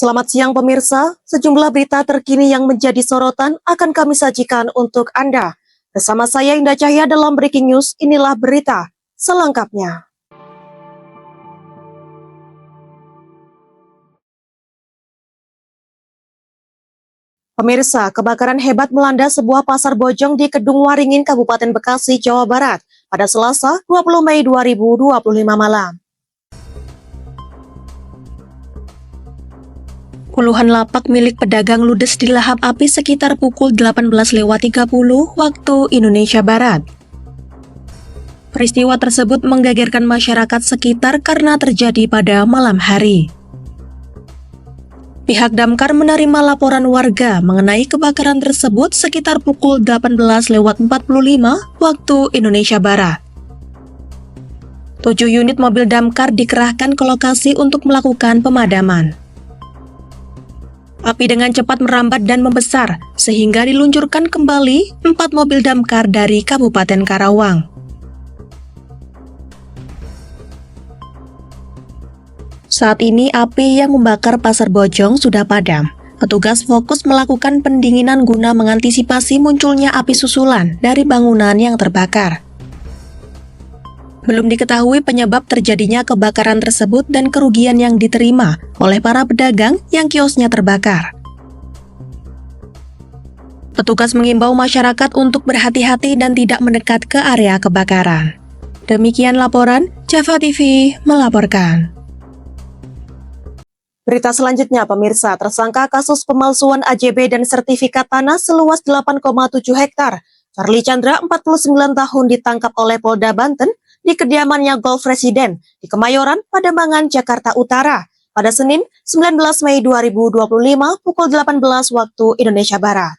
Selamat siang pemirsa, sejumlah berita terkini yang menjadi sorotan akan kami sajikan untuk Anda. Bersama saya Indah Cahya dalam Breaking News, inilah berita selengkapnya. Pemirsa, kebakaran hebat melanda sebuah pasar bojong di Kedung Waringin, Kabupaten Bekasi, Jawa Barat pada Selasa 20 Mei 2025 malam. Puluhan lapak milik pedagang ludes dilahap api sekitar pukul 18.30 waktu Indonesia Barat. Peristiwa tersebut menggegerkan masyarakat sekitar karena terjadi pada malam hari. Pihak damkar menerima laporan warga mengenai kebakaran tersebut sekitar pukul 18.45 waktu Indonesia Barat. 7 unit mobil damkar dikerahkan ke lokasi untuk melakukan pemadaman. Api dengan cepat merambat dan membesar, sehingga diluncurkan kembali 4 mobil damkar dari Kabupaten Karawang. Saat ini api yang membakar pasar bojong sudah padam. Petugas fokus melakukan pendinginan guna mengantisipasi munculnya api susulan dari bangunan yang terbakar. Belum diketahui penyebab terjadinya kebakaran tersebut dan kerugian yang diterima oleh para pedagang yang kiosnya terbakar. Petugas mengimbau masyarakat untuk berhati-hati dan tidak mendekat ke area kebakaran. Demikian laporan, Java TV melaporkan. Berita selanjutnya, pemirsa, tersangka kasus pemalsuan AJB dan sertifikat tanah seluas 8,7 hektar, Charlie Chandra, 49 tahun, ditangkap oleh Polda Banten di kediamannya Golf Residen di Kemayoran, Pademangan, Jakarta Utara pada Senin 19 Mei 2025 pukul 18 waktu Indonesia Barat.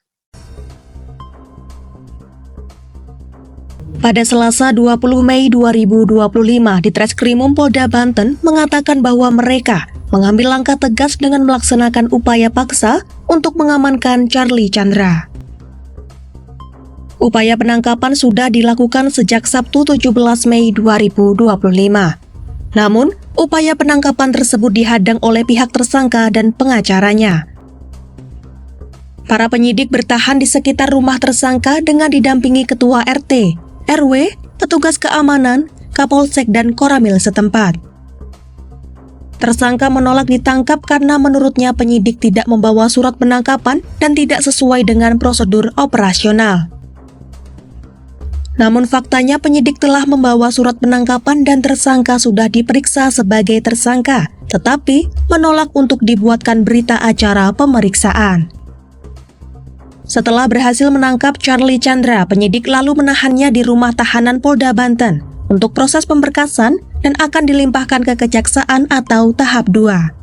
Pada Selasa 20 Mei 2025, Ditreskrimum Polda Banten mengatakan bahwa mereka mengambil langkah tegas dengan melaksanakan upaya paksa untuk mengamankan Charlie Chandra. Upaya penangkapan sudah dilakukan sejak Sabtu 17 Mei 2025. Namun, upaya penangkapan tersebut dihadang oleh pihak tersangka dan pengacaranya. Para penyidik bertahan di sekitar rumah tersangka dengan didampingi Ketua RT, RW, petugas keamanan, Kapolsek, dan Koramil setempat. Tersangka menolak ditangkap karena menurutnya penyidik tidak membawa surat penangkapan dan tidak sesuai dengan prosedur operasional. Namun faktanya penyidik telah membawa surat penangkapan dan tersangka sudah diperiksa sebagai tersangka, tetapi menolak untuk dibuatkan berita acara pemeriksaan. Setelah berhasil menangkap Charlie Chandra, penyidik lalu menahannya di rumah tahanan Polda Banten untuk proses pemberkasan dan akan dilimpahkan ke kejaksaan atau tahap 2.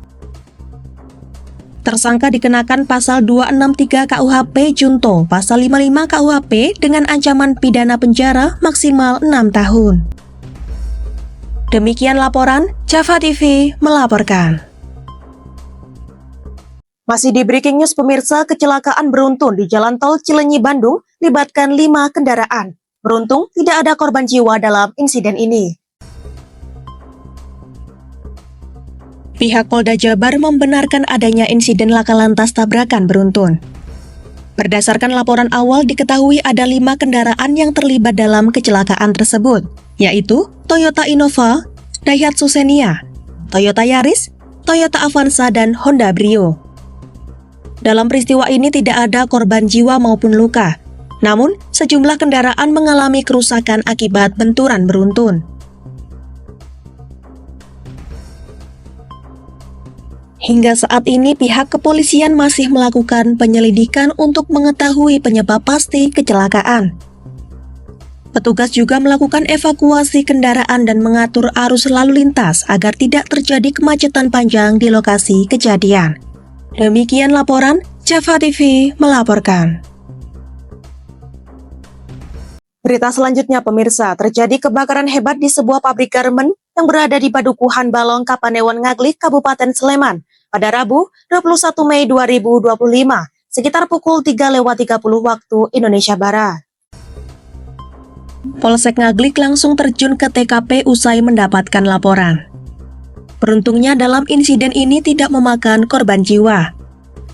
Tersangka dikenakan pasal 263 KUHP Junto, pasal 55 KUHP dengan ancaman pidana penjara maksimal 6 tahun. Demikian laporan, Java TV melaporkan. Masih di Breaking News, pemirsa, kecelakaan beruntun di Jalan Tol Cilenyi, Bandung melibatkan 5 kendaraan. Beruntung tidak ada korban jiwa dalam insiden ini. Pihak Polda Jabar membenarkan adanya insiden laka lantas tabrakan beruntun. Berdasarkan laporan awal diketahui ada 5 kendaraan yang terlibat dalam kecelakaan tersebut, yaitu Toyota Innova, Daihatsu Xenia, Toyota Yaris, Toyota Avanza, dan Honda Brio. Dalam peristiwa ini tidak ada korban jiwa maupun luka, namun sejumlah kendaraan mengalami kerusakan akibat benturan beruntun. Hingga saat ini pihak kepolisian masih melakukan penyelidikan untuk mengetahui penyebab pasti kecelakaan. Petugas juga melakukan evakuasi kendaraan dan mengatur arus lalu lintas agar tidak terjadi kemacetan panjang di lokasi kejadian. Demikian laporan, Java TV melaporkan. Berita selanjutnya, pemirsa, terjadi kebakaran hebat di sebuah pabrik garmen yang berada di Padukuhan Balong, Kapanewon Ngaglik, Kabupaten Sleman pada Rabu 21 Mei 2025 sekitar pukul 3.30 waktu Indonesia Barat. Polsek Ngaglik langsung terjun ke TKP usai mendapatkan laporan. Beruntungnya dalam insiden ini tidak memakan korban jiwa.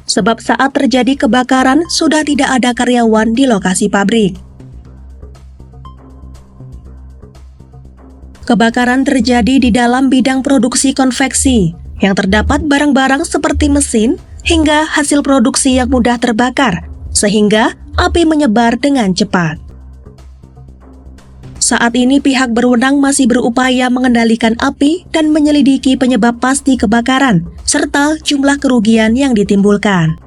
Sebab saat terjadi kebakaran sudah tidak ada karyawan di lokasi pabrik. Kebakaran terjadi di dalam bidang produksi konveksi, yang terdapat barang-barang seperti mesin hingga hasil produksi yang mudah terbakar, sehingga api menyebar dengan cepat. Saat ini pihak berwenang masih berupaya mengendalikan api dan menyelidiki penyebab pasti kebakaran, serta jumlah kerugian yang ditimbulkan.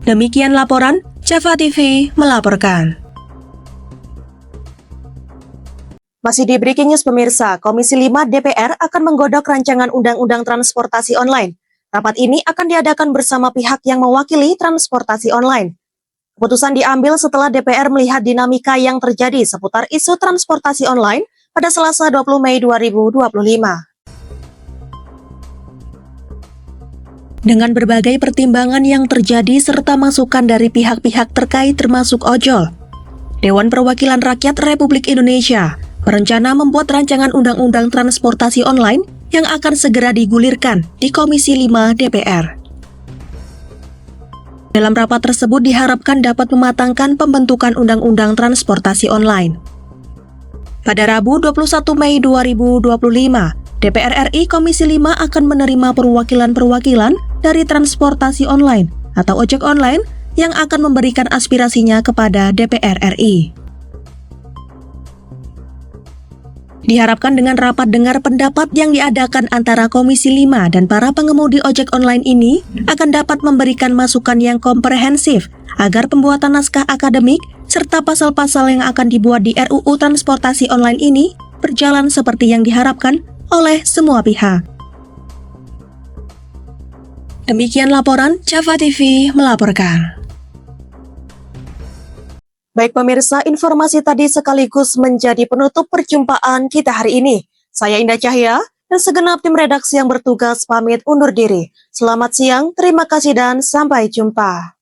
Demikian laporan, Java TV melaporkan. Masih di Breaking News pemirsa, Komisi 5 DPR akan menggodok rancangan Undang-Undang Transportasi Online. Rapat ini akan diadakan bersama pihak yang mewakili transportasi online. Keputusan diambil setelah DPR melihat dinamika yang terjadi seputar isu transportasi online pada Selasa 20 Mei 2025. Dengan berbagai pertimbangan yang terjadi serta masukan dari pihak-pihak terkait termasuk ojol, Dewan Perwakilan Rakyat Republik Indonesia berencana membuat rancangan Undang-Undang Transportasi Online yang akan segera digulirkan di Komisi 5 DPR. Dalam rapat tersebut diharapkan dapat mematangkan pembentukan Undang-Undang Transportasi Online. Pada Rabu 21 Mei 2025, DPR RI Komisi 5 akan menerima perwakilan-perwakilan dari transportasi online atau ojek online yang akan memberikan aspirasinya kepada DPR RI. Diharapkan dengan rapat dengar pendapat yang diadakan antara Komisi 5 dan para pengemudi ojek online ini akan dapat memberikan masukan yang komprehensif agar pembuatan naskah akademik serta pasal-pasal yang akan dibuat di RUU Transportasi Online ini berjalan seperti yang diharapkan oleh semua pihak. Demikian laporan, Java TV melaporkan. Baik pemirsa, informasi tadi sekaligus menjadi penutup perjumpaan kita hari ini. Saya Indah Cahya dan segenap tim redaksi yang bertugas pamit undur diri. Selamat siang, terima kasih dan sampai jumpa.